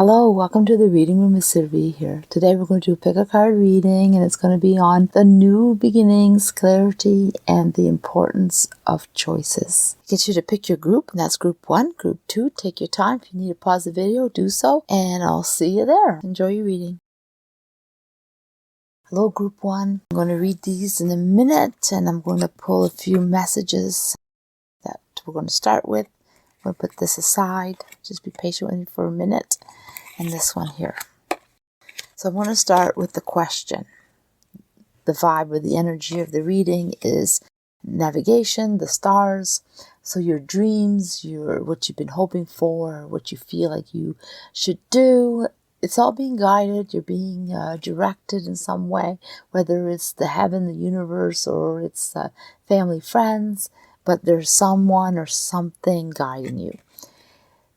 Hello, welcome to the reading room with Sylvie here. Today we're going to do a pick a card reading, and it's going to be on the new beginnings, clarity, and the importance of choices. It gets you to pick your group, and that's group 1. Group 2, take your time. If you need to pause the video, do so, and I'll see you there. Enjoy your reading. Hello, group 1. I'm going to read these in a minute, and I'm going to pull a few messages that we're going to start with. I'm going to put this aside. Just be patient with me for a minute. And this one here. So I'm going to start with the question. The vibe or the energy of the reading is navigation, the stars. So your dreams, what you've been hoping for, what you feel like you should do, it's all being guided. You're being directed in some way, whether it's the heaven, the universe, or it's family, friends. But there's someone or something guiding you.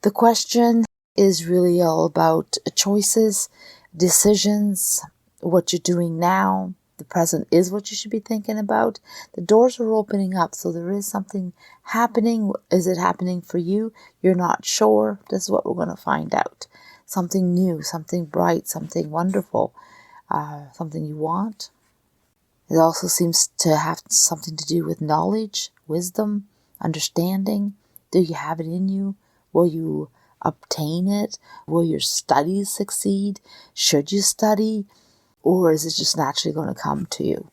The question is really all about choices, decisions, what you're doing now. The present is what you should be thinking about. The doors are opening up, so there is something happening. Is it happening for you? You're not sure. This is what we're going to find out. Something new, something bright, something wonderful, something you want. It also seems to have something to do with knowledge, wisdom, understanding. Do you have it in you? Will you obtain it? Will your studies succeed? Should you study? Or is it just naturally going to come to you?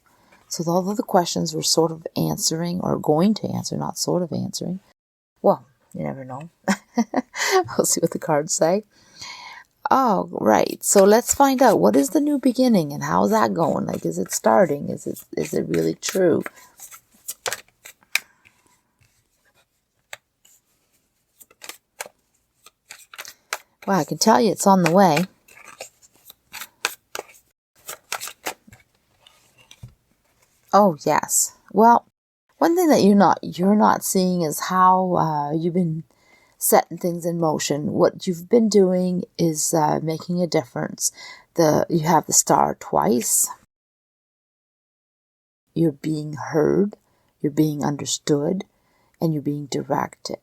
So all of the questions we're sort of answering, or going to answer, not sort of answering. Well, you never know. We'll see what the cards say. Oh, right. So let's find out, what is the new beginning and how's that going? Like, is it starting? Is it really true? Well, I can tell you it's on the way. Oh, yes. Well, one thing that you're not seeing is how you've been setting things in motion. What you've been doing is making a difference. You have the star twice. You're being heard, you're being understood, and you're being directed.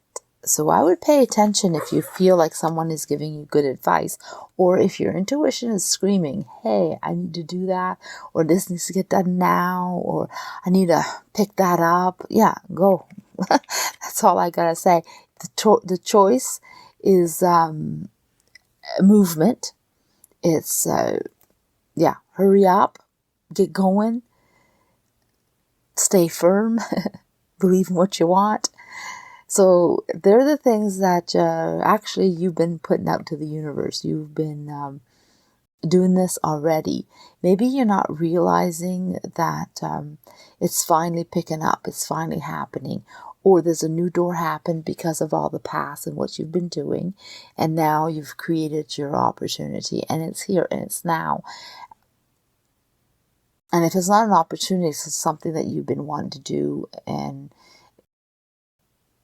So I would pay attention if you feel like someone is giving you good advice, or if your intuition is screaming, hey, I need to do that, or this needs to get done now, or I need to pick that up. Yeah, go. That's all I gotta say. The choice is movement. It's, hurry up, get going, stay firm, believe in what you want. So they're the things that actually you've been putting out to the universe. You've been doing this already. Maybe you're not realizing that it's finally picking up. It's finally happening. Or there's a new door happened because of all the past and what you've been doing. And now you've created your opportunity. And it's here and it's now. And if it's not an opportunity, it's something that you've been wanting to do, and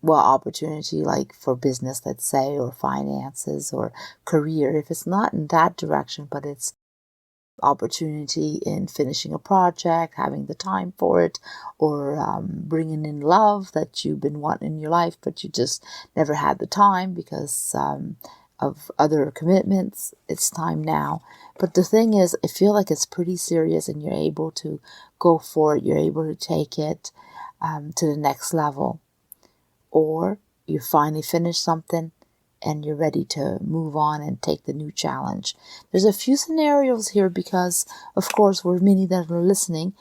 opportunity like for business, let's say, or finances or career. If it's not in that direction, but it's opportunity in finishing a project, having the time for it, or bringing in love that you've been wanting in your life, but you just never had the time because of other commitments, it's time now. But the thing is, I feel like it's pretty serious and you're able to go for it. You're able to take it to the next level. Or you finally finish something and you're ready to move on and take the new challenge. There's a few scenarios here because, of course, we're many that are listening,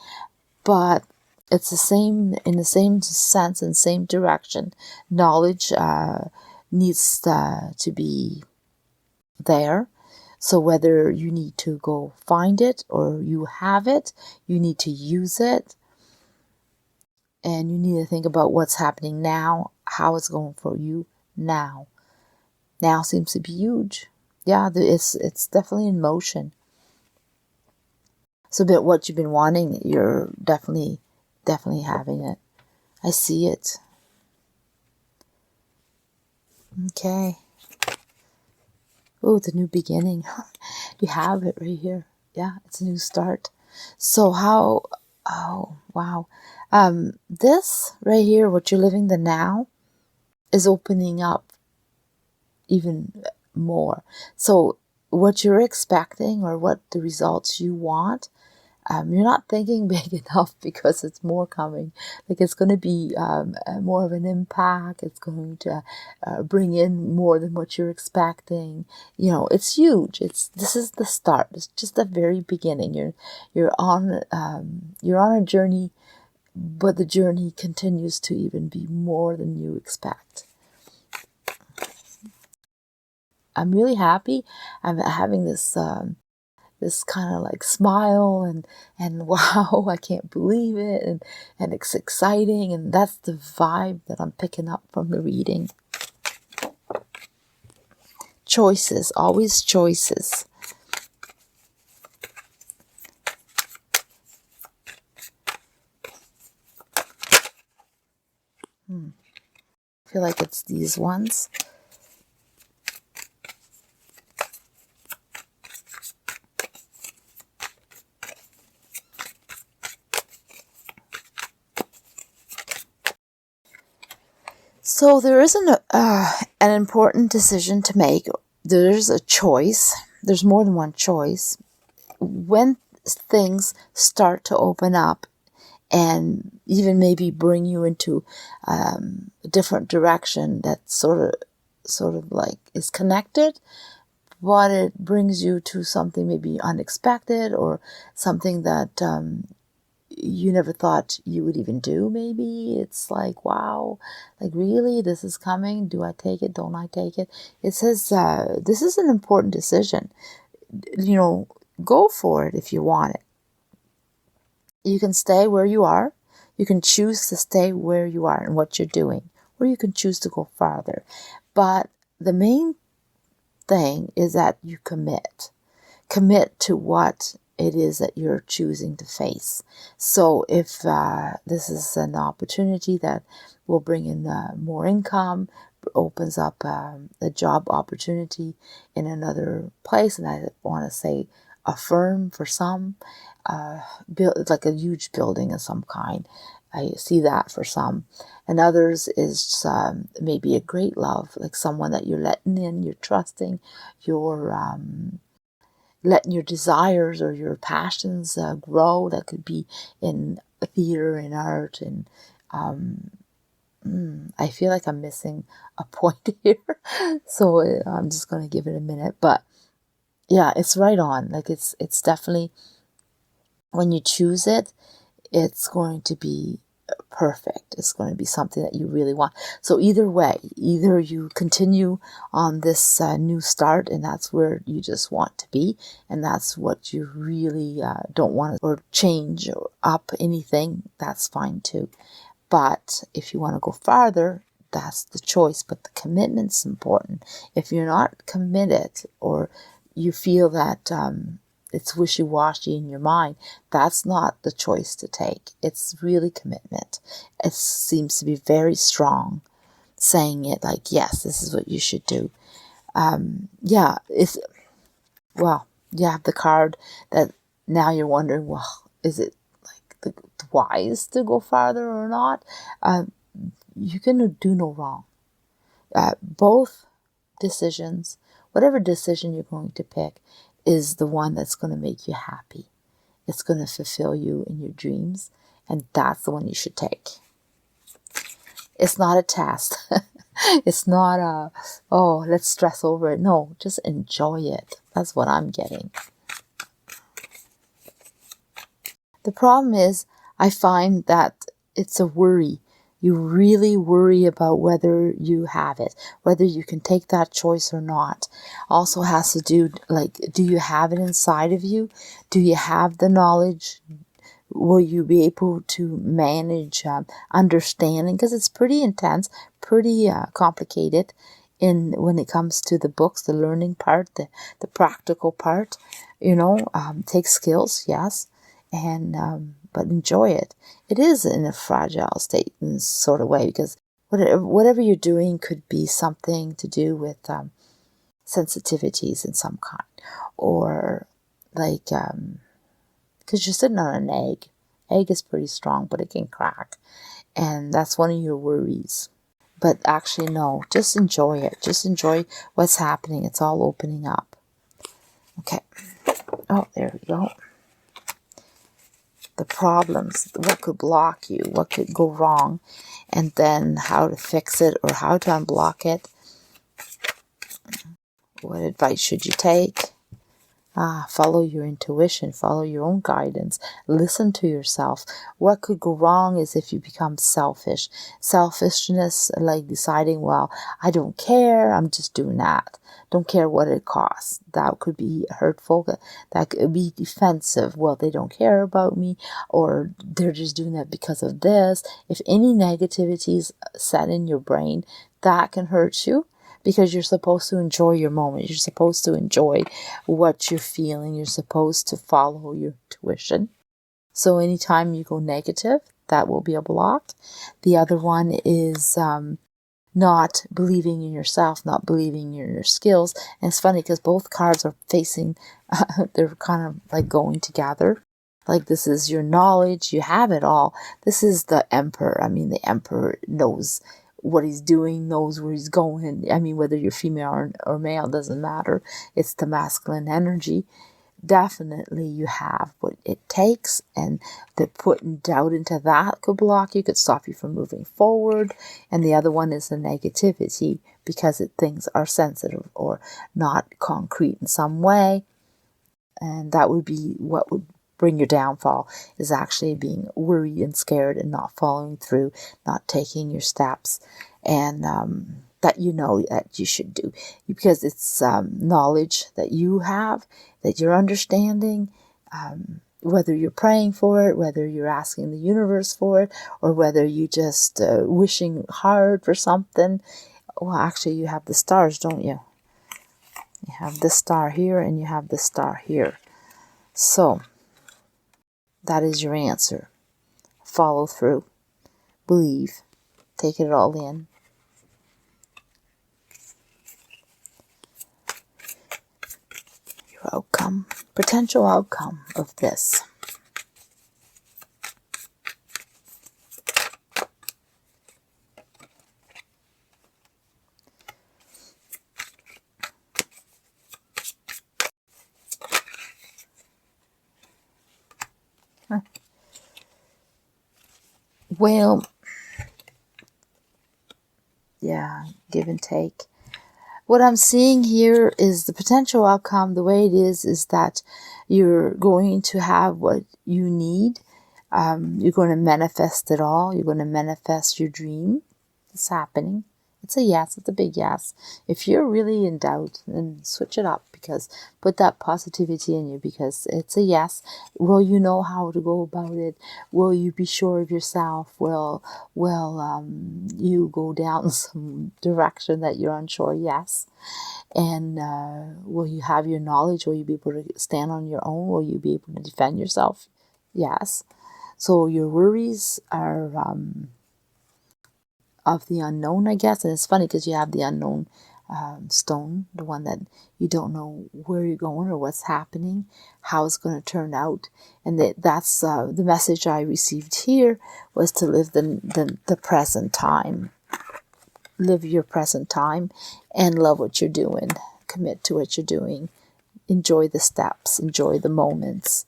but it's the same, in the same sense and same direction. Knowledge needs to be there. So whether you need to go find it or you have it, you need to use it. And you need to think about what's happening now, how it's going for you now. Now seems to be huge. Yeah, it's definitely in motion. So but what you've been wanting, you're definitely having it. I see it. Okay. Oh, the new beginning. You have it right here. Yeah, it's a new start. So oh, wow. This right here, what you're living the now, is opening up even more. So what you're expecting or what the results you want, you're not thinking big enough, because it's more coming. Like, it's going to be more of an impact. It's going to bring in more than what you're expecting. You know, it's huge. This is the start. It's just the very beginning. You're on a journey, but the journey continues to even be more than you expect. I'm really happy. I'm having this kind of like smile and wow, I can't believe it, and it's exciting, and that's the vibe that I'm picking up from the reading. Choices, always choices. I feel like it's these ones. So there isn't an important decision to make. There's a choice. There's more than one choice. When things start to open up and even maybe bring you into a different direction that sort of like is connected, but it brings you to something maybe unexpected, or something that you never thought you would even do. Maybe it's like, wow, like, really, this is coming. Do I take it? Don't I take it? It says this is an important decision. You know, go for it if you want it. You can stay where you are. You can choose to stay where you are and what you're doing, or you can choose to go farther. But the main thing is that you commit to what it is that you're choosing to face. So if this is an opportunity that will bring in more income, opens up a job opportunity in another place, and I want to say a firm for some, like a huge building of some kind. I see that for some. And others is maybe a great love, like someone that you're letting in, you're trusting, you're letting your desires or your passions grow. That could be in theater and art. And I feel like I'm missing a point here. So I'm just going to give it a minute. But yeah, it's right on. Like, it's definitely, when you choose it, it's going to be perfect. It's going to be something that you really want. So either way, either you continue on this new start, and that's where you just want to be, and that's what you really don't want to, or change or up anything, that's fine too. But if you want to go farther, that's the choice. But the commitment's important. If you're not committed, or you feel that it's wishy-washy in your mind, that's not the choice to take. It's really commitment. It seems to be very strong, saying it like, yes, this is what you should do. Yeah, well, you have the card that now you're wondering, well, is it like wise to go farther or not? You can do no wrong. Both decisions, whatever decision you're going to pick, is the one that's going to make you happy. It's going to fulfill you in your dreams, and that's the one you should take. It's not a test. It's not let's stress over it. No, just enjoy it. That's what I'm getting. The problem is, I find that it's a worry. You really worry about whether you have it, whether you can take that choice or not. Also has to do, like, do you have it inside of you? Do you have the knowledge? Will you be able to manage understanding? Because it's pretty intense, pretty complicated when it comes to the books, the learning part, the practical part. Takes skills, yes, and but enjoy it. It is in a fragile state in this sort of way, because whatever you're doing could be something to do with sensitivities in some kind, or like because you're sitting on an egg. Egg is pretty strong, but it can crack, and that's one of your worries. But actually, no, just enjoy it. Just enjoy what's happening. It's all opening up. Okay. Oh, there we go. The problems, what could block you, what could go wrong, and then how to fix it or how to unblock it. What advice should you take? Follow your intuition, follow your own guidance, listen to yourself. What could go wrong is if you become selfish. Selfishness, like deciding, well, I don't care, I'm just doing that. Don't care what it costs. That could be hurtful. That could be defensive. Well, they don't care about me, or they're just doing that because of this. If any negativity is set in your brain, that can hurt you. Because you're supposed to enjoy your moment. You're supposed to enjoy what you're feeling. You're supposed to follow your intuition. So anytime you go negative, that will be a block. The other one is not believing in yourself, not believing in your skills. And it's funny because both cards are facing, they're kind of like going together. Like this is your knowledge, you have it all. This is the emperor. I mean, the emperor knows what he's doing, knows where he's going. I mean, whether you're female or male doesn't matter. It's the masculine energy. Definitely you have what it takes, and the putting doubt into that could block you, could stop you from moving forward. And the other one is the negativity, because things are sensitive or not concrete in some way. And that would be what would bring your downfall, is actually being worried and scared and not following through, not taking your steps, and that you know that you should do, because it's knowledge that you have, that you're understanding, whether you're praying for it, whether you're asking the universe for it, or whether you just wishing hard for something. Well, actually you have the stars, don't you? You have this star here and you have this star here. So that is your answer. Follow through. Believe. Take it all in. Your outcome. Potential outcome of this. Well, yeah, give and take. What I'm seeing here is the potential outcome. The way it is that you're going to have what you need. You're going to manifest it all. You're going to manifest your dream. It's happening. It's a yes. It's a big yes. If you're really in doubt, then switch it up, because put that positivity in you, because it's a yes. Will you know how to go about it? Will you be sure of yourself? Will you go down some direction that you're unsure? Yes. And will you have your knowledge? Will you be able to stand on your own? Will you be able to defend yourself? Yes. So your worries are of the unknown, I guess. And it's funny because you have the unknown stone, the one that you don't know where you're going or what's happening, how it's going to turn out. And that's the message I received here, was to live the present time. Live your present time and love what you're doing. Commit to what you're doing. Enjoy the steps. Enjoy the moments.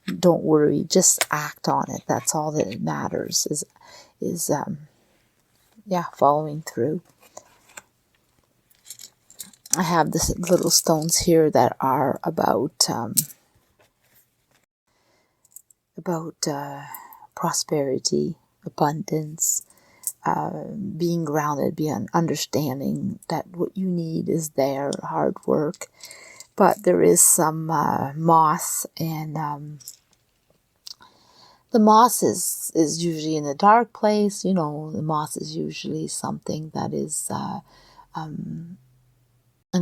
Don't worry. Just act on it. That's all that matters, is following through. I have this little stones here that are about prosperity, abundance, being grounded, being understanding that what you need is there, hard work. But there is some moss, and the moss is usually in a dark place. You know, the moss is usually something that is in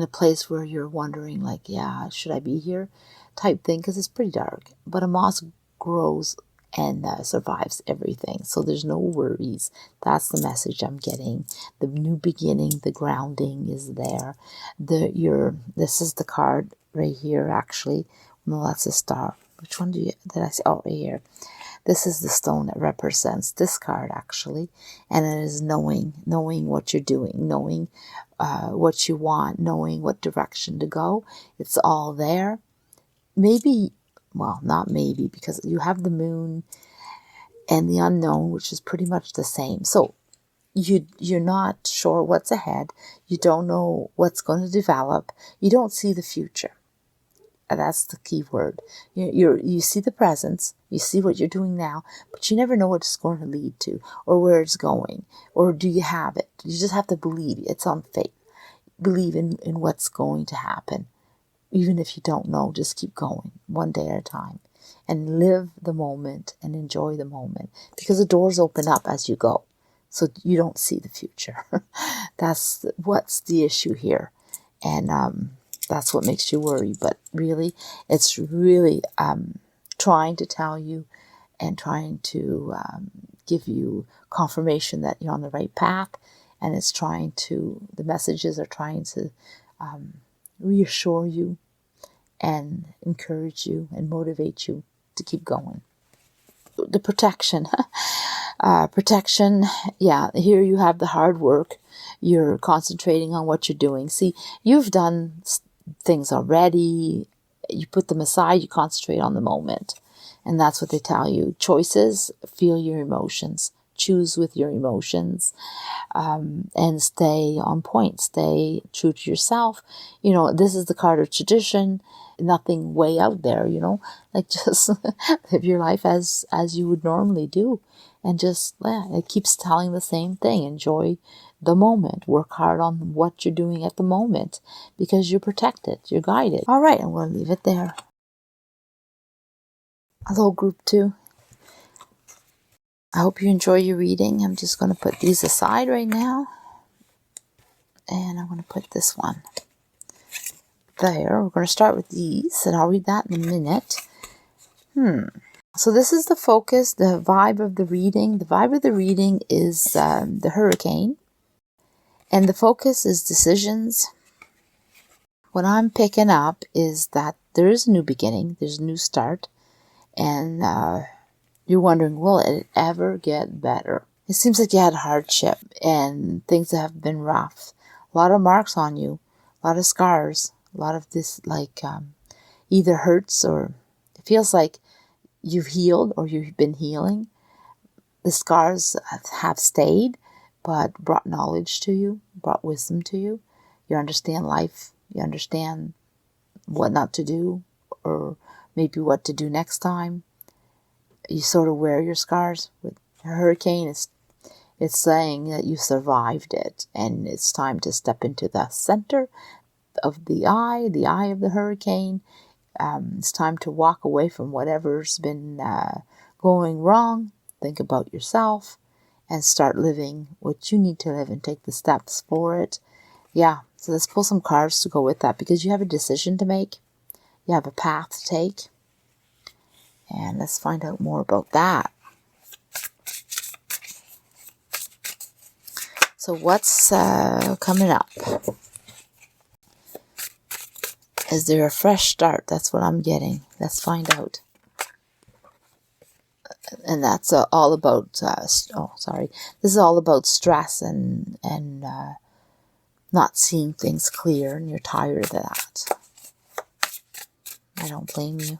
a place where you're wondering, like, yeah, should I be here? Type thing, because it's pretty dark. But a moss grows and survives everything. So there's no worries. That's the message I'm getting. The new beginning, the grounding is there. This is the card right here, actually. No, that's a star. Which one did I see? Oh, right here. This is the stone that represents this card, actually. And it is knowing what you're doing, knowing what you want, knowing what direction to go. It's all there. maybe, well, not maybe, because you have the moon and the unknown, which is pretty much the same. So you're not sure what's ahead. You don't know what's going to develop. You don't see the future. That's the key word. You see the presence, you see what you're doing now, but you never know what it's going to lead to or where it's going. Or do you have it? You just have to believe. It's on faith. Believe in what's going to happen. Even if you don't know, just keep going one day at a time and live the moment and enjoy the moment, because the doors open up as you go. So you don't see the future. That's what's the issue here. And that's what makes you worry. But really, it's really trying to tell you and trying to give you confirmation that you're on the right path. And it's trying to, the messages are trying to reassure you and encourage you and motivate you to keep going. The protection. Protection, yeah, here you have the hard work. You're concentrating on what you're doing. See, you've done things already. You put them aside, you concentrate on the moment. And that's what they tell you. Choices, feel your emotions. Choose with your emotions. And stay on point. Stay true to yourself. You know, this is the card of tradition. Nothing way out there, you know. Like, just live your life as you would normally do. And just, it keeps telling the same thing. Enjoy the moment. Work hard on what you're doing at the moment, because you're protected. You're guided. All right, I'm going to leave it there. Hello, group 2. I hope you enjoy your reading. I'm just going to put these aside right now. And I'm going to put this one there. We're going to start with these, and I'll read that in a minute. So this is the focus, the vibe of the reading. The vibe of the reading is the hurricane. And the focus is decisions. What I'm picking up is that there is a new beginning. There's a new start. And you're wondering, will it ever get better? It seems like you had hardship and things that have been rough. A lot of marks on you. A lot of scars. A lot of this, like, either hurts, or it feels like you've healed or you've been healing. The scars have stayed, but brought knowledge to you, brought wisdom to you. You understand life. You understand what not to do, or maybe what to do next time. You sort of wear your scars. With a hurricane, it's saying that you survived it, and it's time to step into the center of the eye of the hurricane. It's time to walk away from whatever's been going wrong. Think about yourself and start living what you need to live and take the steps for it. Yeah, so let's pull some cards to go with that, because you have a decision to make. You have a path to take. And let's find out more about that. So what's coming up? Is there a fresh start? That's what I'm getting. Let's find out. And that's all about, this is all about stress and not seeing things clear, and you're tired of that. I don't blame you.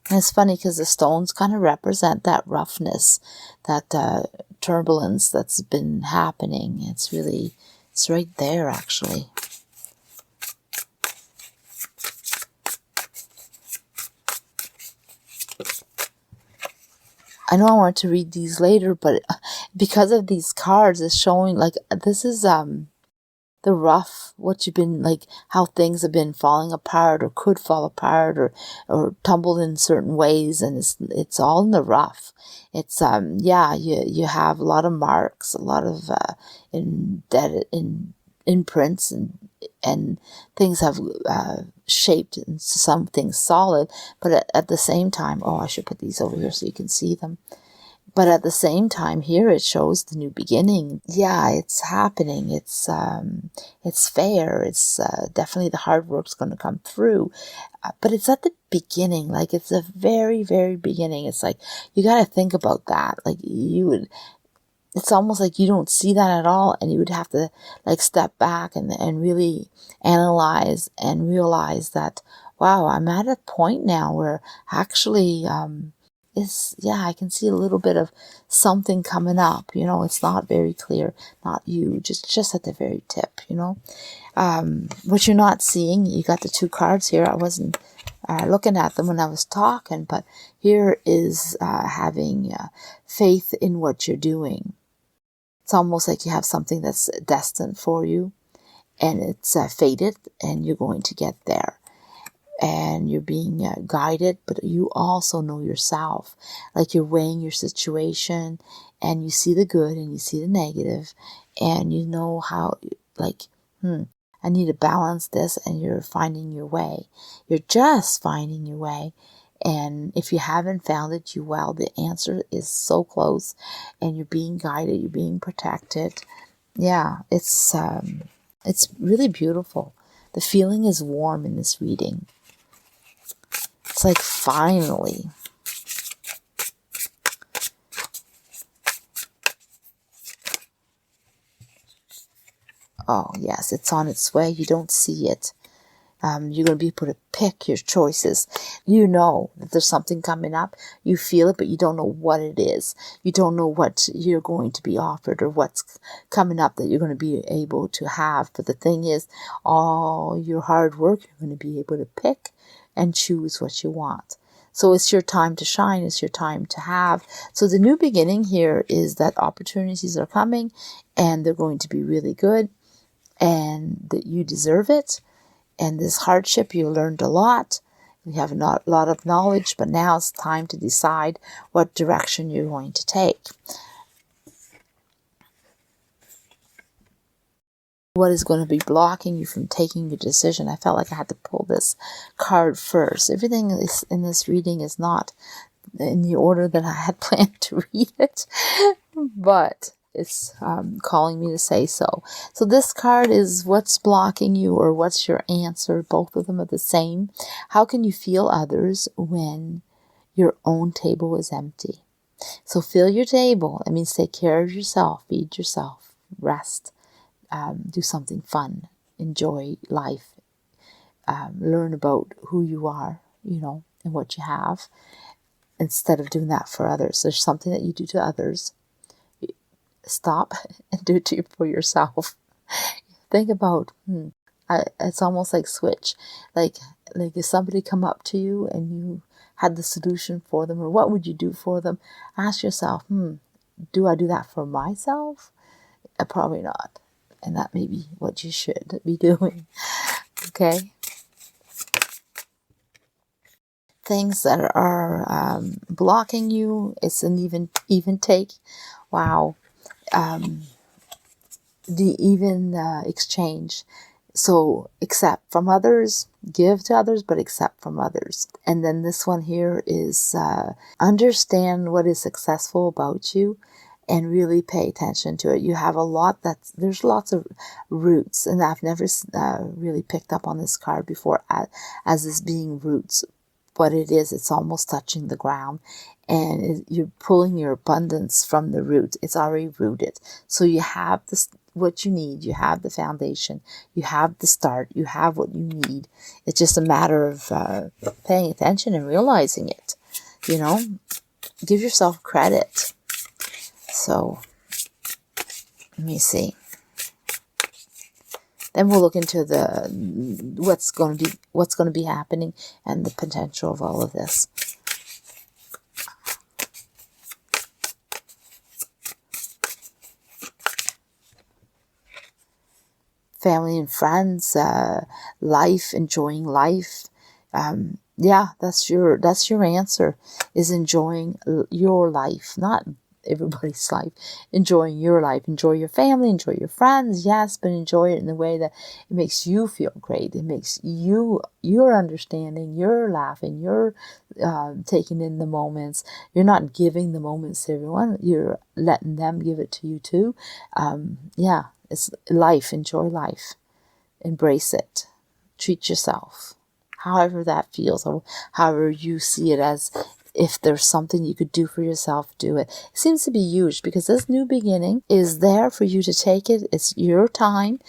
And it's funny because the stones kind of represent that roughness, that turbulence that's been happening. It's right there, actually. I know I want to read these later, but because of these cards, it's showing, like, this is the rough, what you've been, like, how things have been falling apart or could fall apart or tumbled in certain ways, and it's all in the rough. It's you have a lot of marks, a lot of imprints, and things have shaped into something solid, but at the same time, I should put these over here so you can see them. But at the same time, here it shows the new beginning. Yeah, it's happening. It's fair. It's definitely the hard work's going to come through. But it's at the beginning. Like, it's the very, very beginning. It's like, you got to think about that. Like, it's almost like you don't see that at all, and you would have to like step back and really analyze and realize that, wow, I'm at a point now where actually I can see a little bit of something coming up. It's not very clear, not you, just at the very tip. What you're not seeing, you got the 2 cards here. I wasn't looking at them when I was talking, but here is having faith in what you're doing. It's almost like you have something that's destined for you, and it's fated, and you're going to get there. And you're being guided, but you also know yourself. Like you're weighing your situation, and you see the good and you see the negative, and you know how, like, I need to balance this, and you're finding your way. You're just finding your way. And if you haven't found it, the answer is so close, and you're being guided, you're being protected. Yeah, it's really beautiful. The feeling is warm in this reading. It's like, finally. Oh, yes, it's on its way. You don't see it. You're going to be able to pick your choices. You know that there's something coming up. You feel it, but you don't know what it is. You don't know what you're going to be offered or what's coming up that you're going to be able to have. But the thing is, all your hard work, you're going to be able to pick and choose what you want. So it's your time to shine. It's your time to have. So the new beginning here is that opportunities are coming, and they're going to be really good, and that you deserve it. And this hardship, you learned a lot. You have a lot of knowledge, but now it's time to decide what direction you're going to take. What is going to be blocking you from taking your decision? I felt like I had to pull this card first. Everything in this reading is not in the order that I had planned to read it, but it's calling me to say so. So this card is what's blocking you, or what's your answer. Both of them are the same. How can you feel others when your own table is empty? So fill your table. That means take care of yourself, feed yourself, rest, do something fun, enjoy life, learn about who you are, and what you have, instead of doing that for others. There's something that you do to others. Stop and do it for yourself. Think about, it's almost like switch. Like if somebody come up to you and you had the solution for them, or what would you do for them? Ask yourself, do I do that for myself? Probably not. And that may be what you should be doing. Okay? Things that are blocking you, it's an even take. Wow. The even exchange. So accept from others, give to others, but accept from others. And then this one here is understand what is successful about you, and really pay attention to it. You have there's lots of roots, and I've never really picked up on this card before as this being roots. What it is, it's almost touching the ground, and you're pulling your abundance from the root. It's already rooted. So you have what you need. You have the foundation. You have the start. You have what you need. It's just a matter of paying attention and realizing it. Give yourself credit. So, let me see. Then we'll look into what's going to be happening, and the potential of all of this. Family and friends, life, enjoying life. That's your answer, is enjoying your life, not everybody's life. Enjoying your life. Enjoy your family, enjoy your friends, yes, but enjoy it in the way that it makes you feel great. It makes you're understanding, you're laughing, you're taking in the moments. You're not giving the moments to everyone. You're letting them give it to you too. It's life. Enjoy life. Embrace it. Treat yourself. However that feels, or however you see it as if there's something you could do for yourself, do it. It seems to be huge because this new beginning is there for you to take it. It's your time.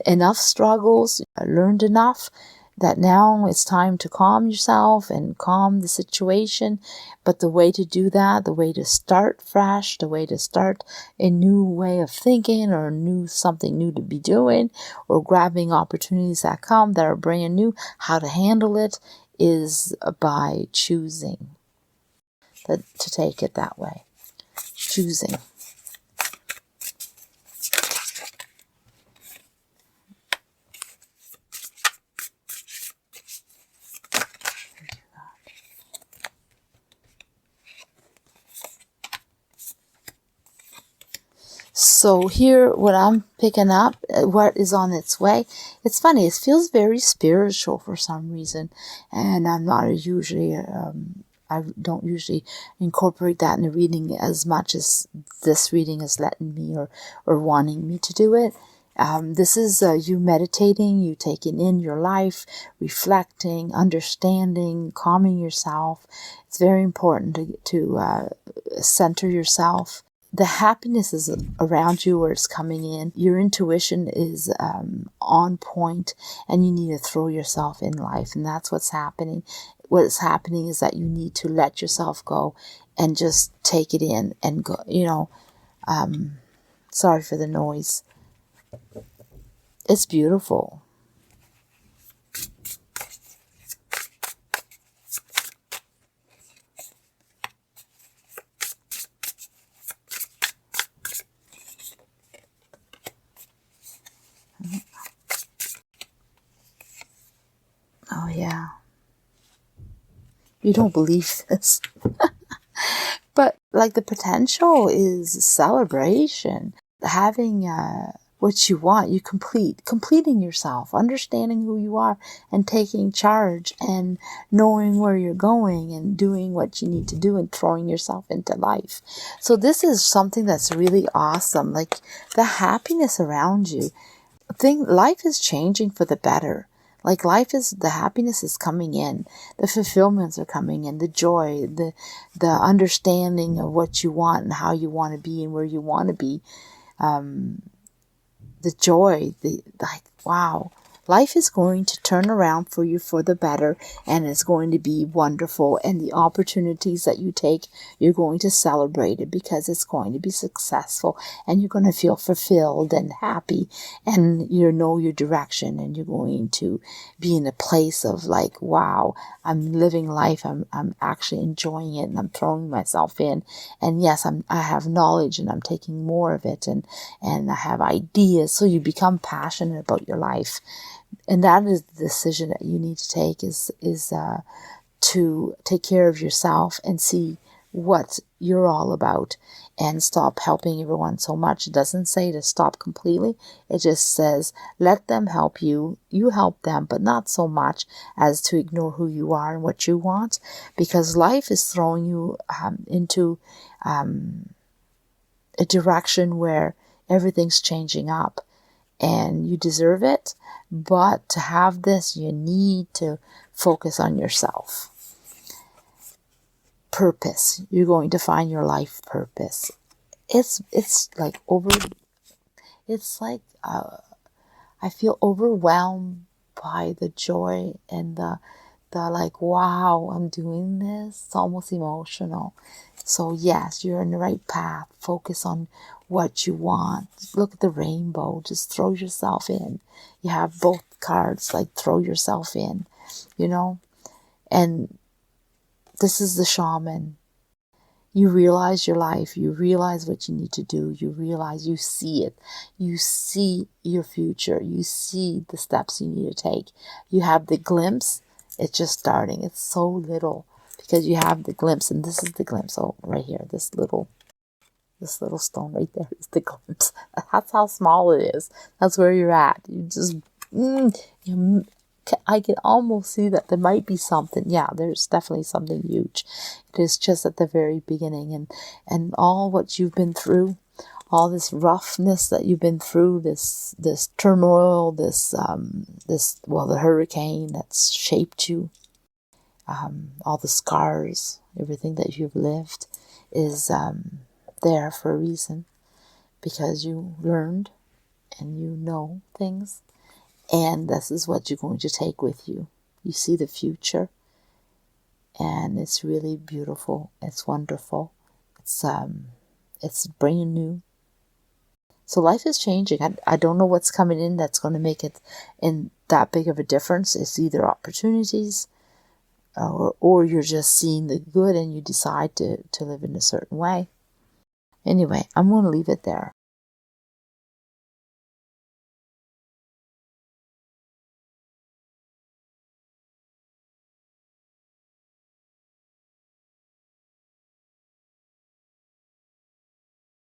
Enough struggles. I learned enough that now it's time to calm yourself and calm the situation. But the way to do that, the way to start fresh, the way to start a new way of thinking or something new to be doing or grabbing opportunities that come that are brand new, how to handle it is by choosing to take it that way. Choosing. So here, what I'm picking up, what is on its way, it's funny, it feels very spiritual for some reason, and I'm not usually, I don't usually incorporate that in a reading as much as this reading is letting me or wanting me to do it. This is you meditating, you taking in your life, reflecting, understanding, calming yourself. It's very important to center yourself. The happiness is around you, where it's coming in. Your intuition is on point, and you need to throw yourself in life, and that's what's happening. What's happening is that you need to let yourself go and just take it in and go. Sorry for the noise. It's beautiful. Oh, yeah. You don't believe this. But, like, the potential is celebration. Having what you want, you completing yourself, understanding who you are, and taking charge, and knowing where you're going, and doing what you need to do, and throwing yourself into life. So this is something that's really awesome. Like, the happiness around you. Life is changing for the better. Like, the happiness is coming in, the fulfillments are coming in, the joy, the understanding of what you want and how you want to be and where you want to be. The joy, wow. Life is going to turn around for you for the better, and it's going to be wonderful. And the opportunities that you take, you're going to celebrate it because it's going to be successful, and you're going to feel fulfilled and happy, and you know your direction, and you're going to be in a place of like, wow, I'm living life. I'm actually enjoying it, and I'm throwing myself in. And yes, I have knowledge, and I'm taking more of it, and I have ideas. So you become passionate about your life. And that is the decision that you need to take is to take care of yourself and see what you're all about and stop helping everyone so much. It doesn't say to stop completely. It just says let them help you. You help them, but not so much as to ignore who you are and what you want, because life is throwing you into a direction where everything's changing up. And you deserve it, but to have this, you need to focus on yourself. Purpose. You're going to find your life purpose. It's like I feel overwhelmed by the joy and the like, wow, I'm doing this. It's almost emotional. So yes, you're in the right path. Focus on what you want. Look at the rainbow. Just throw yourself in. You have both cards, like throw yourself in, And this is the shaman. You realize your life. You realize what you need to do. You realize you see it. You see your future. You see the steps you need to take. You have the glimpse. It's just starting. It's so little because you have the glimpse, and this is the glimpse. Oh, right here, this little stone right there is the glimpse. That's how small it is. That's where you're at. You just, I can almost see that there might be something. Yeah, there's definitely something huge. It is just at the very beginning, and all what you've been through, all this roughness that you've been through, this turmoil, the hurricane that's shaped you, all the scars, Everything that you've lived is there for a reason, because you learned and you know things, and this is what you're going to take with you. You see the future, and it's really beautiful. It's wonderful. It's brand new. So life is changing. I don't know what's coming in that's going to make it in that big of a difference. It's either opportunities, or you're just seeing the good and you decide to live in a certain way. Anyway, I'm going to leave it there.